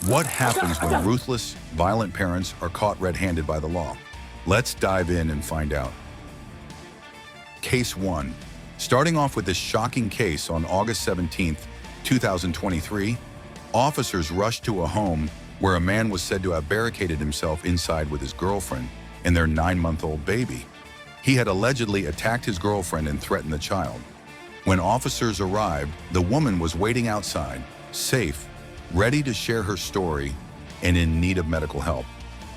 What happens when ruthless, violent parents are caught red-handed by the law? Let's dive in and find out. Case 1. Starting off with this shocking case on August 17, 2023, officers rushed to a home where a man was said to have barricaded himself inside with his girlfriend and their 9-month-old baby. He had allegedly attacked his girlfriend and threatened the child. When officers arrived, the woman was waiting outside, safe, ready to share her story, and in need of medical help.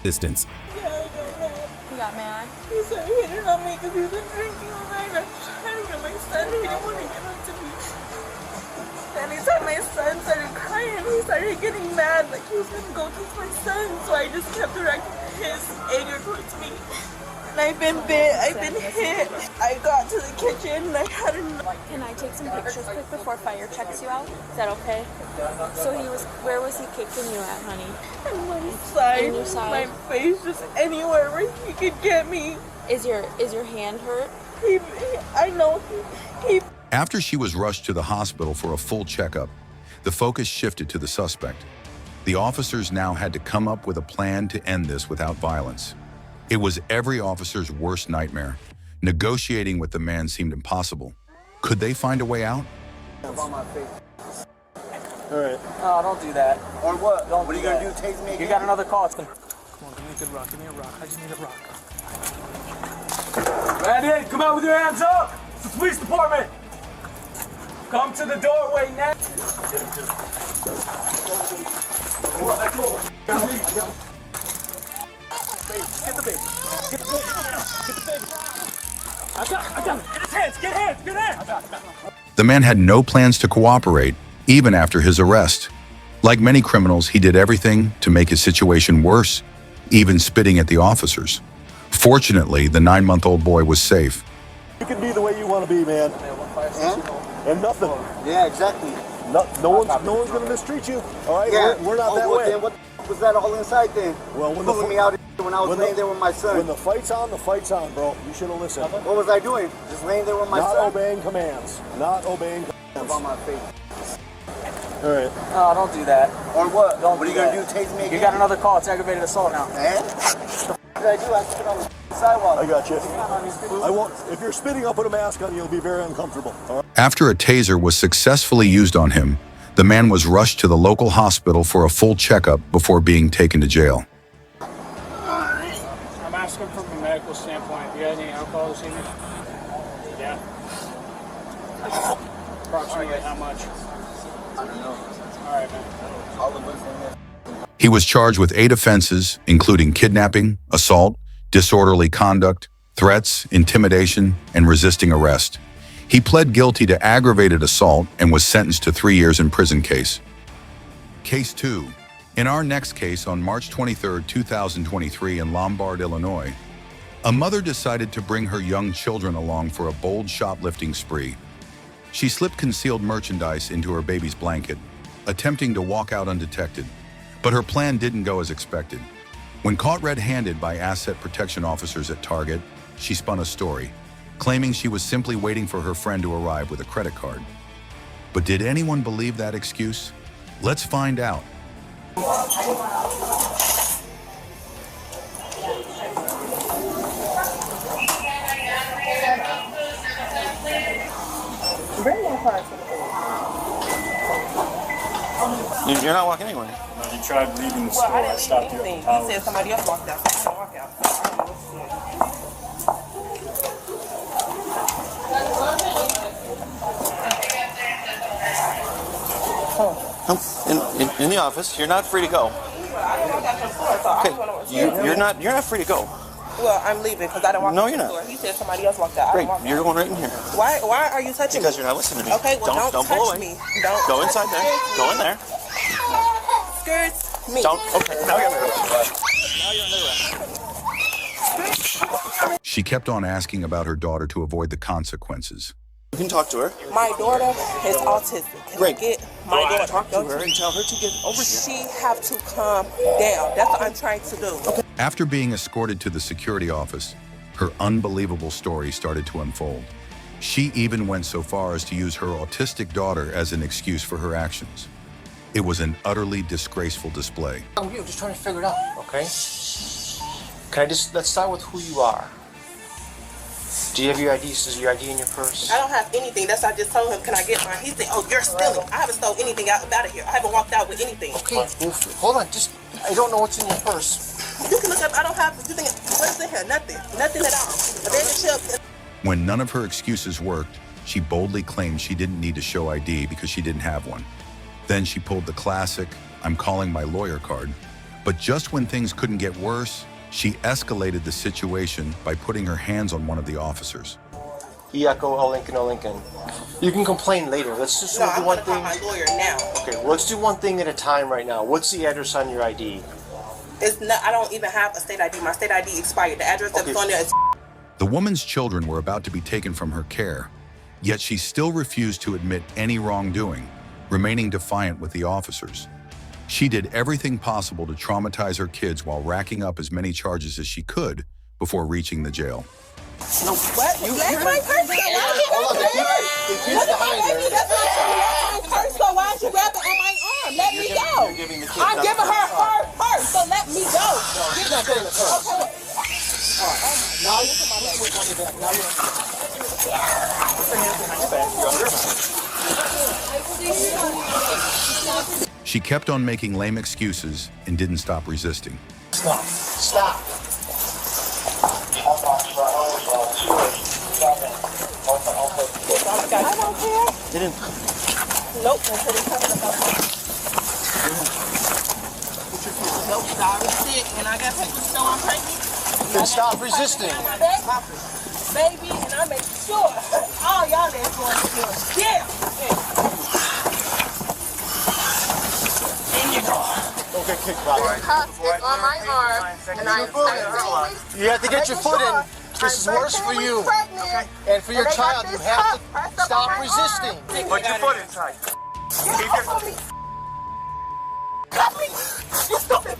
Distance. Yeah, I got mad. You got mad? He started hitting on me because he's been drinking all night. I was trying to get my son. He didn't want to get up to me. Anytime my son started crying, he started getting mad, like he was going to go kiss my son. So I just kept directing his anger towards me. And I've been bit, I've been hit. I got to the kitchen and I had enough. Can I take some pictures quick before fire checks you out? Is that okay? So where was he kicking you at, honey? On my side, In your side? my face, just anywhere where he could get me. Is your hand hurt? I know he After she was rushed to the hospital for a full checkup, the focus shifted to the suspect. The officers now had to come up with a plan to end this without violence. It was every officer's worst nightmare. Negotiating with the man seemed impossible. Could they find a way out? On my face. All right. No, don't do that. Or what? Don't what are do you gonna that. do? Take me again? You got another call. It's gonna... Come on, give me a good rock. Give me a rock. I just need a rock. Randy, come out with your hands up. It's the police department. Come to the doorway now. Get the baby. Get the baby. Get the baby. I got it. Get his hands. Get hands. Get hands. The man had no plans to cooperate, even after his arrest. Like many criminals, he did everything to make his situation worse, even spitting at the officers. Fortunately, the 9-month-old boy was safe. You can be the way you want to be, man. And nothing. Yeah, exactly. No one's gonna mistreat you. All right, Yeah. we're not that well, way. Then what was that all inside then? Well, when pulling me out when I was laying there with my When son. the fight's on, bro. You should have listened. What was I doing? Just laying there with my Not son? obeying commands. Not obeying commands. On my face. All right. No, don't do that. Or what? Don't what are do you gonna that. do? Take me again? You got another call. It's aggravated assault now. Man? What did I do? I spit on the sidewalk. I got you. I won't. If you're spitting, I'll put a mask on you. You'll be very uncomfortable. All right. After a taser was successfully used on him, the man was rushed to the local hospital for a full checkup before being taken to jail. I'm asking from a medical standpoint. Do you have any alcohol this evening? Yeah. Approximately how much? I don't know. All right, man. All of us in there. He was charged with 8 offenses, including kidnapping, assault, disorderly conduct, threats, intimidation, and resisting arrest. He pled guilty to aggravated assault and was sentenced to 3 years in prison case. Case 2. In our next case on March 23, 2023 in Lombard, Illinois, a mother decided to bring her young children along for a bold shoplifting spree. She slipped concealed merchandise into her baby's blanket, attempting to walk out undetected. But her plan didn't go as expected. When caught red-handed by asset protection officers at Target, she spun a story, claiming she was simply waiting for her friend to arrive with a credit card. But did anyone believe that excuse? Let's find out. bring my car. You're not walking anywhere. No, you tried leaving the store. Well, I I didn't stopped leave you at anything. the He said somebody else walked out. So I walk out. I don't know what's going on. In the office, you're not free to go. I didn't walk out to the store, so I Okay, just want to know what's you're not free to go. Well, I'm leaving because I didn't walk No, out you're the not. store. He said somebody else walked out. I Great, didn't walk you're out. going right in here Why are you touching because me? you're not listening to me. Okay, well, don't pull touch away. me. Don't Go touch inside there. me. Go in there. Skirts me. Don't. Okay. Now you're under arrest. Now you're under arrest. She kept on asking about her daughter to avoid the consequences. You can talk to her. My daughter is autistic. Can Great. I get my daughter? Talk to her and tell her to get over here. She have to calm down. That's what I'm trying to do. Okay. After being escorted to the security office, her unbelievable story started to unfold. She even went so far as to use her autistic daughter as an excuse for her actions. It was an utterly disgraceful display. I'm just trying to figure it out, okay? Let's start with who you are. Do you have your ID? Is your ID in your purse? I don't have anything. That's why I just told him, can I get mine? He said, oh, you're stealing. I haven't stole anything out of here. I haven't walked out with anything. Okay, hold on. I don't know what's in your purse. You can look up. I don't have, you think, what's in here? Nothing. Nothing at all. A bag of chips. When none of her excuses worked, she boldly claimed she didn't need to show ID because she didn't have one. Then she pulled the classic, I'm calling my lawyer card. But just when things couldn't get worse, she escalated the situation by putting her hands on one of the officers. Echo, Lincoln. You can complain later. Let's just do one thing. I'm gonna call my lawyer now. Okay, well, let's do one thing at a time right now. What's the address on your ID? It's not. I don't even have a state ID. My state ID expired. The address that's on there is. The woman's children were about to be taken from her care, yet she still refused to admit any wrongdoing, remaining defiant with the officers. She did everything possible to traumatize her kids while racking up as many charges as she could before reaching the jail. No, What? That's my purse. Hold on, the kid's behind her. That's my purse. So why'd you grab it on my arm? Let me go. I'm giving her purse, so let me go. She's not getting the purse. Okay. Now you put my back. Now you're She kept on making lame excuses and didn't stop resisting. Stop. I don't care. Didn't. Nope. I couldn't cover the Nope. I already sick, and I got people still on pregnant. Then stop resisting. Baby, and I make sure all y'all that's going to do it. Yeah. In you go. Don't get kicked by it. It's on my arm, and You have to get your foot in. This is worse for you. And for your child, you have to stop resisting. Put your foot inside. You stupid.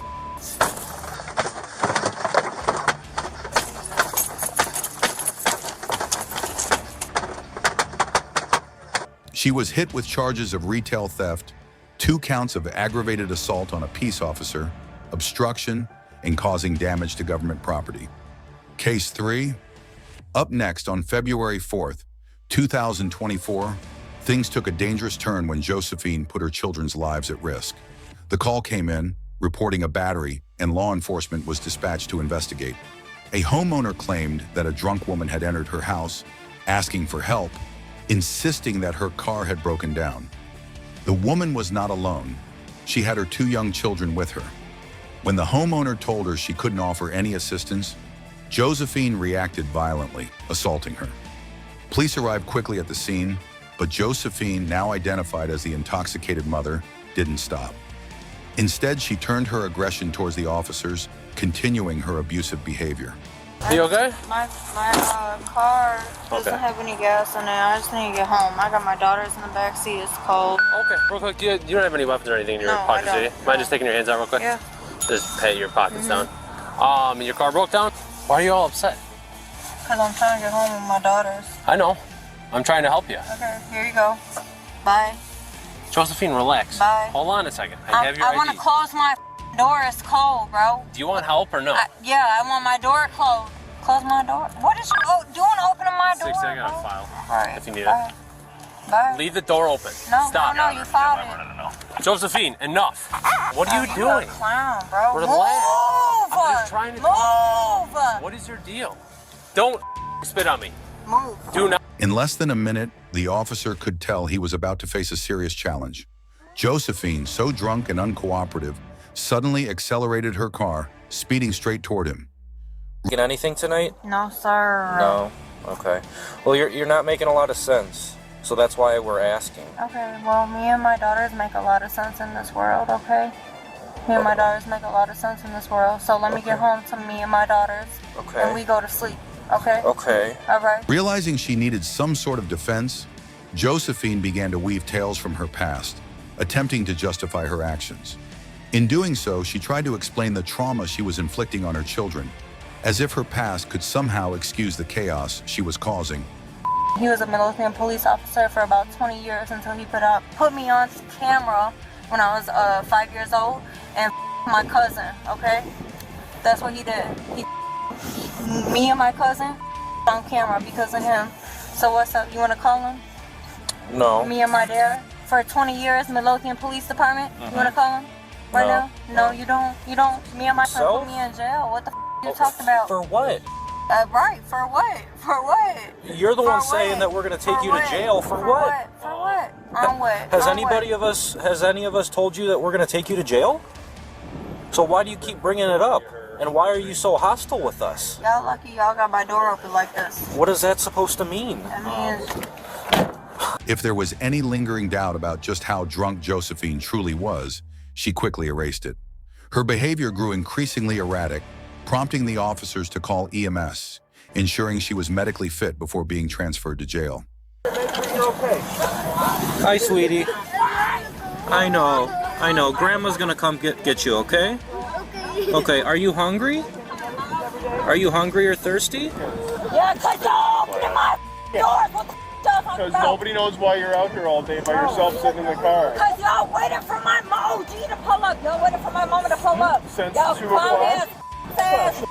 She was hit with charges of retail theft, 2 counts of aggravated assault on a peace officer, obstruction, and causing damage to government property. Case 3. Up next on February 4th, 2024, things took a dangerous turn when Josephine put her children's lives at risk. The call came in, reporting a battery, and law enforcement was dispatched to investigate. A homeowner claimed that a drunk woman had entered her house, asking for help, insisting that her car had broken down. The woman was not alone. She had her 2 young children with her. When the homeowner told her she couldn't offer any assistance, Josephine reacted violently, assaulting her. Police arrived quickly at the scene, but Josephine, now identified as the intoxicated mother, didn't stop. Instead, she turned her aggression towards the officers, continuing her abusive behavior. You okay? My car doesn't have any gas in it. I just need to get home. I got my daughters in the back seat. It's cold. Okay, real quick, you don't have any weapons or anything in your No, pockets, I do you? don't. Mind just taking your hands out real quick? Yeah. Just pat your pockets down. And your car broke down? Why are you all upset? Because I'm trying to get home with my daughters. I know. I'm trying to help you. Okay, here you go. Bye. Josephine, relax. Bye. Hold on a second. I have your I ID. want to close my door. It's cold, bro. Do you want help or no? Yeah, I want my door closed. Close my door. What is you doing opening my door? 6 seconds on file. All right. If you need Bye. Bye. it. Leave the door open. No, Stop. no, you filed it. No. Josephine, enough. What are you doing? A clown, bro. Relax. Move. I'm just trying to Move. What is your deal? Don't spit on me. Move. Do not. In less than a minute, the officer could tell he was about to face a serious challenge. Josephine, so drunk and uncooperative, suddenly accelerated her car, speeding straight toward him. Get anything tonight? No, sir. No. Okay. Well, you're not making a lot of sense, so that's why we're asking. Okay, well, me and my daughters make a lot of sense in this world, okay? Me and my daughters make a lot of sense in this world, so let me get home to me and my daughters, Okay. and we go to sleep, okay? Okay. All right. Realizing she needed some sort of defense, Josephine began to weave tales from her past, attempting to justify her actions. In doing so, she tried to explain the trauma she was inflicting on her children, as if her past could somehow excuse the chaos she was causing. He was a Midlothian police officer for about 20 years until he put me on camera when I was 5 years old and my cousin, okay? That's what he did. Me and my cousin on camera because of him. So what's up? You want to call him? No. Me and my dad for 20 years, Midlothian Police Department. You want to call him right now? No, you don't. You don't. Me and my son put me in jail. What the you talking about? For what? Right. For what? For what? You're the one saying that we're going to take you to jail. For what? For what? On what? Has any of us told you that we're going to take you to jail? So why do you keep bringing it up? And why are you so hostile with us? Y'all lucky y'all got my door open like this. What is that supposed to mean? I mean, If there was any lingering doubt about just how drunk Josephine truly was, she quickly erased it. Her behavior grew increasingly erratic, prompting the officers to call EMS, ensuring she was medically fit before being transferred to jail. Hi, sweetie. I know. Grandma's gonna come get you, okay? Okay, are you hungry? Are you hungry or thirsty? yeah, cause y'all opening my doors. What the y'all talking Because about? nobody knows why you're out here all day by yourself sitting in the car. Cause y'all waiting for my OG to pull up. Y'all waiting for my mama to pull up. Since Y'all 2 clown o'clock? ass.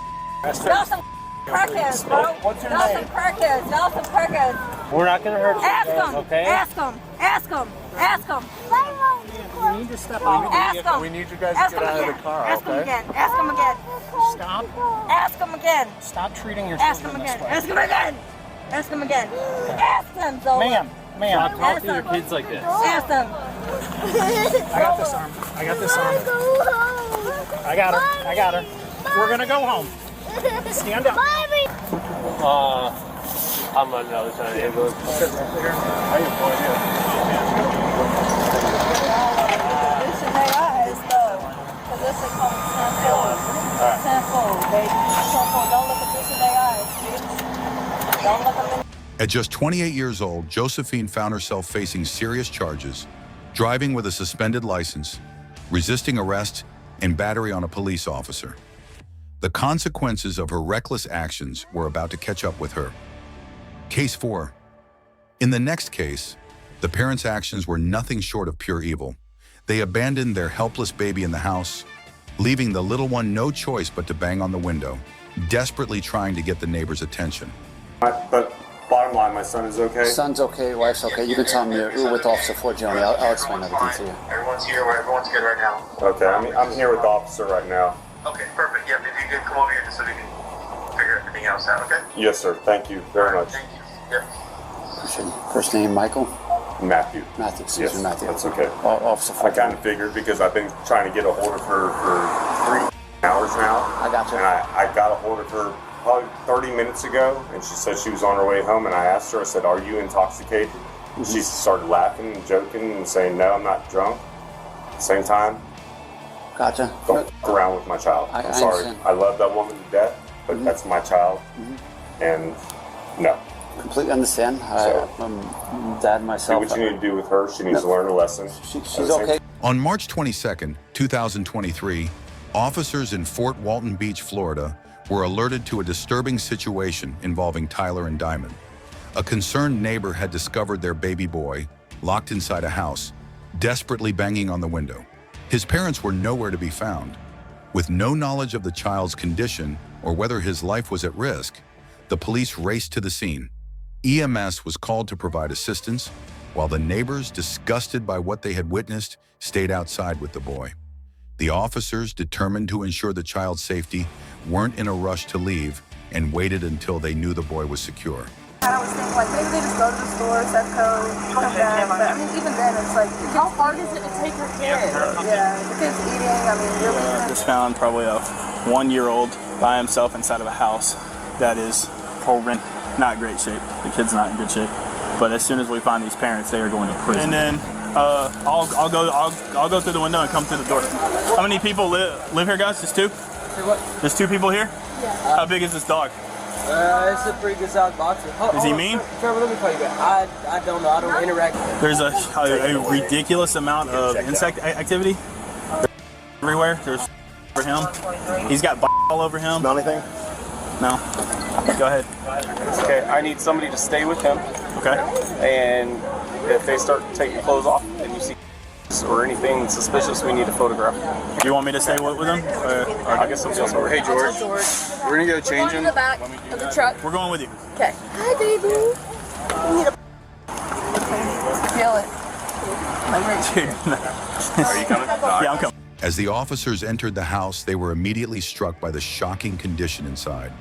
Y'all some crackheads, bro. What's your Y'all name? some crackheads. Y'all some crackheads. We're not going to hurt you, Ask guys, them. okay? Ask them. Ask them. Ask them. We need to step out. Ask them. We need you guys Ask to get them out of again. the car, Ask them okay? again. Ask them again. Stop. Ask them again. Stop treating your Ask them children this again. way. Ask them again. Ask them again. Ask them, Zoe. Ma'am. Stop talking Ask to your them. kids like this. Ask them. I got this arm. I got this arm. I got her. I got her. We're going to go home. Stand up. I'm on the other side of the ambulance. This in their eyes, though. Because this is called tenfold. Tenfold, baby. Tenfold. Don't look at this in their eyes, bitch. Don't look at them in At just 28 years old, Josephine found herself facing serious charges, driving with a suspended license, resisting arrest, and battery on a police officer. The consequences of her reckless actions were about to catch up with her. Case 4. In the next case, the parents' actions were nothing short of pure evil. They abandoned their helpless baby in the house, leaving the little one no choice but to bang on the window, desperately trying to get the neighbor's attention. But bottom line, my son is okay? Son's okay, wife's okay. You can tell me you're with Officer Ford Johnny. I'll explain everything to you. Everyone's here. Everyone's good right now. Okay, I'm here with the officer right now. Okay, perfect. Yep, if you could come over here just so we can figure everything else out, okay? Yes, sir. Thank you very much. Thank you. Yep. First name, Michael? Matthew. Matthew, excuse me, Matthew. That's okay. Officer I Ford. kind of figured because I've been trying to get a hold of her for 3 hours now. I got you. And I got a hold of her probably 30 minutes ago, and she said she was on her way home, and I asked her, I said, are you intoxicated? And she started laughing and joking and saying, no, I'm not drunk. At the same time, Gotcha. don't f around with my child. I I'm sorry. understand. I love that woman to death, but that's my child. And no. Completely understand. I'm dad Do myself. what you need to do with her. She needs to learn a lesson. She's okay. On March 22, 2023, officers in Fort Walton Beach, Florida, were alerted to a disturbing situation involving Tyler and Diamond. A concerned neighbor had discovered their baby boy locked inside a house, desperately banging on the window. His parents were nowhere to be found. With no knowledge of the child's condition or whether his life was at risk, the police raced to the scene. EMS was called to provide assistance, while the neighbors, disgusted by what they had witnessed, stayed outside with the boy. The officers, determined to ensure the child's safety, weren't in a rush to leave and waited until they knew the boy was secure. I was thinking, like, maybe they just go to the store, set code, come back. But I mean, even then, it's like, how hard is it to take your kid? Yeah, the kid's eating. I mean, you're leaving. Just found probably a 1-year-old by himself inside of a house that is probably not great shape. The kid's not in good shape. But as soon as we find these parents, they are going to prison. And then I'll go through the window and come through the door. How many people live here, guys? Just 2? There's 2 people here? Yeah. How big is this dog? It's a pretty good sized boxer. Is he mean? Trevor, let me call you back. I don't know. I don't interact. There's a ridiculous amount of insect activity everywhere. There's for him. He's got all over him. Smell anything? No. Go ahead. Okay, I need somebody to stay with him. Okay. And if they start taking clothes off and you see or anything suspicious, we need a photograph. Do you want me to stay with him? Or I guess somebody else over. Hey, George. We're going to go change him. In the back of the truck. We're going with you. Okay. Hi, baby. I need a... Feel it. Are you coming? Yeah, I'm coming. As the officers entered the house, they were immediately struck by the shocking condition inside.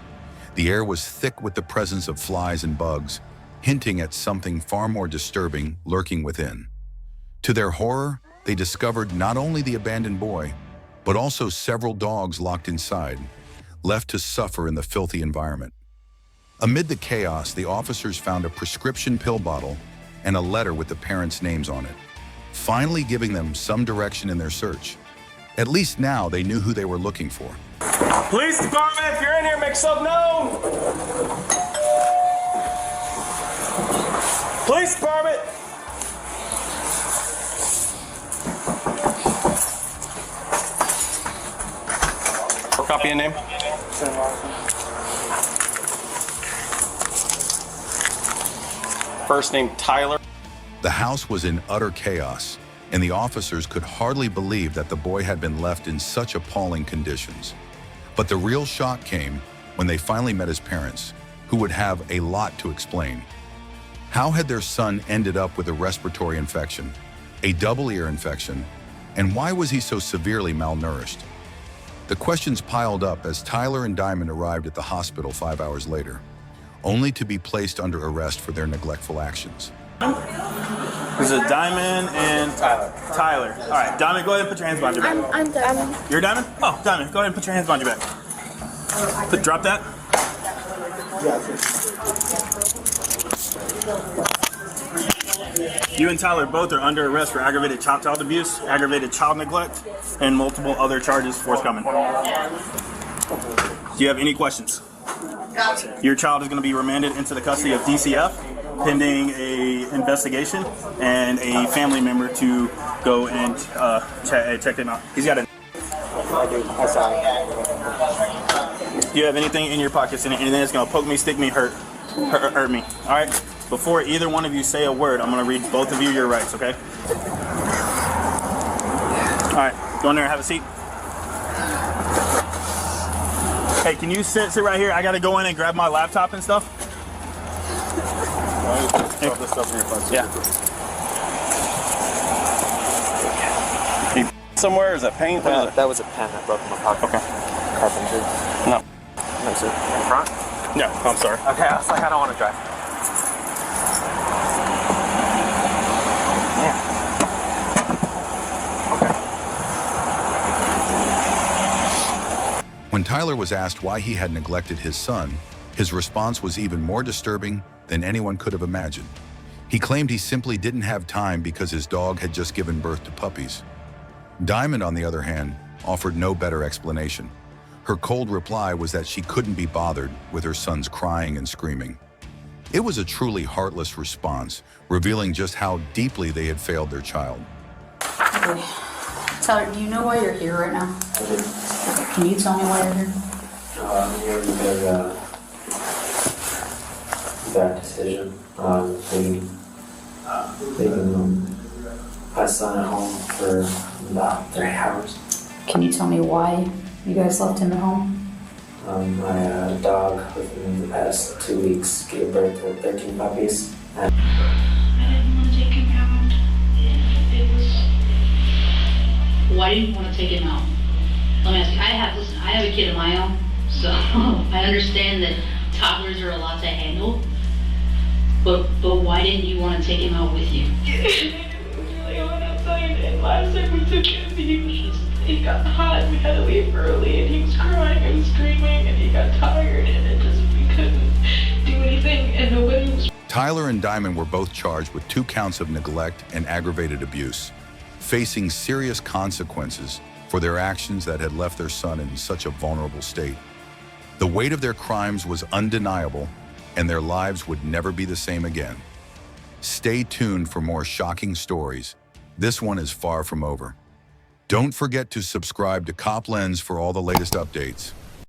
The air was thick with the presence of flies and bugs, hinting at something far more disturbing lurking within. To their horror, they discovered not only the abandoned boy, but also several dogs locked inside, left to suffer in the filthy environment. Amid the chaos, the officers found a prescription pill bottle and a letter with the parents' names on it, finally giving them some direction in their search. At least now they knew who they were looking for. Police department, if you're in here, make yourself known. Police department. Copy and name. First name Tyler. The house was in utter chaos, and the officers could hardly believe that the boy had been left in such appalling conditions. But the real shock came when they finally met his parents, who would have a lot to explain. How had their son ended up with a respiratory infection, a double ear infection, and why was he so severely malnourished? The questions piled up as Tyler and Diamond arrived at the hospital 5 hours later, only to be placed under arrest for their neglectful actions. Is it Diamond and Tyler? All right, Diamond, go ahead and put your hands behind your back. I'm Diamond. You're Diamond? Oh, Diamond, go ahead and put your hands behind your back. Drop that. You and Tyler both are under arrest for aggravated child abuse, aggravated child neglect, and multiple other charges forthcoming. Do you have any questions? Your child is going to be remanded into the custody of DCF, pending a investigation and a family member to go and check him out. He's got a... Do you have anything in your pockets, anything that's going to poke me, stick me, hurt me? All right? Before either one of you say a word, I'm going to read both of you your rights, okay? All right, go in there and have a seat. Hey, can you sit right here? I got to go in and grab my laptop and stuff. Throw this stuff in your pocket. Yeah. Somewhere is that paint? That was a pen I broke in my pocket. Okay. Carpentry. No. No, sir. In front? No, I'm sorry. Okay, I was like, I don't want to drive. When Tyler was asked why he had neglected his son, his response was even more disturbing than anyone could have imagined. He claimed he simply didn't have time because his dog had just given birth to puppies. Diamond, on the other hand, offered no better explanation. Her cold reply was that she couldn't be bothered with her son's crying and screaming. It was a truly heartless response, revealing just how deeply they had failed their child. Okay. Tyler, do you know why you're here right now? Okay. Can you tell me why you're here? I'm here because bad decision. Leaving my son at home for about 3 hours. Can you tell me why you guys left him at home? My dog, within the past 2 weeks, gave birth to 13 puppies. I didn't want to take him out. It was... Why didn't you want to take him out? Let me ask you, I have a kid of my own, so I understand that toddlers are a lot to handle, but why didn't you want to take him out with you? It was really hot outside, and last time we took him, he got hot, we had to leave early, and he was crying and screaming, and he got tired, and we couldn't do anything, and nobody was... Tyler and Diamond were both charged with 2 counts of neglect and aggravated abuse, facing serious consequences for their actions that had left their son in such a vulnerable state. The weight of their crimes was undeniable, and their lives would never be the same again. Stay tuned for more shocking stories. This one is far from over. Don't forget to subscribe to Cop Lens for all the latest updates.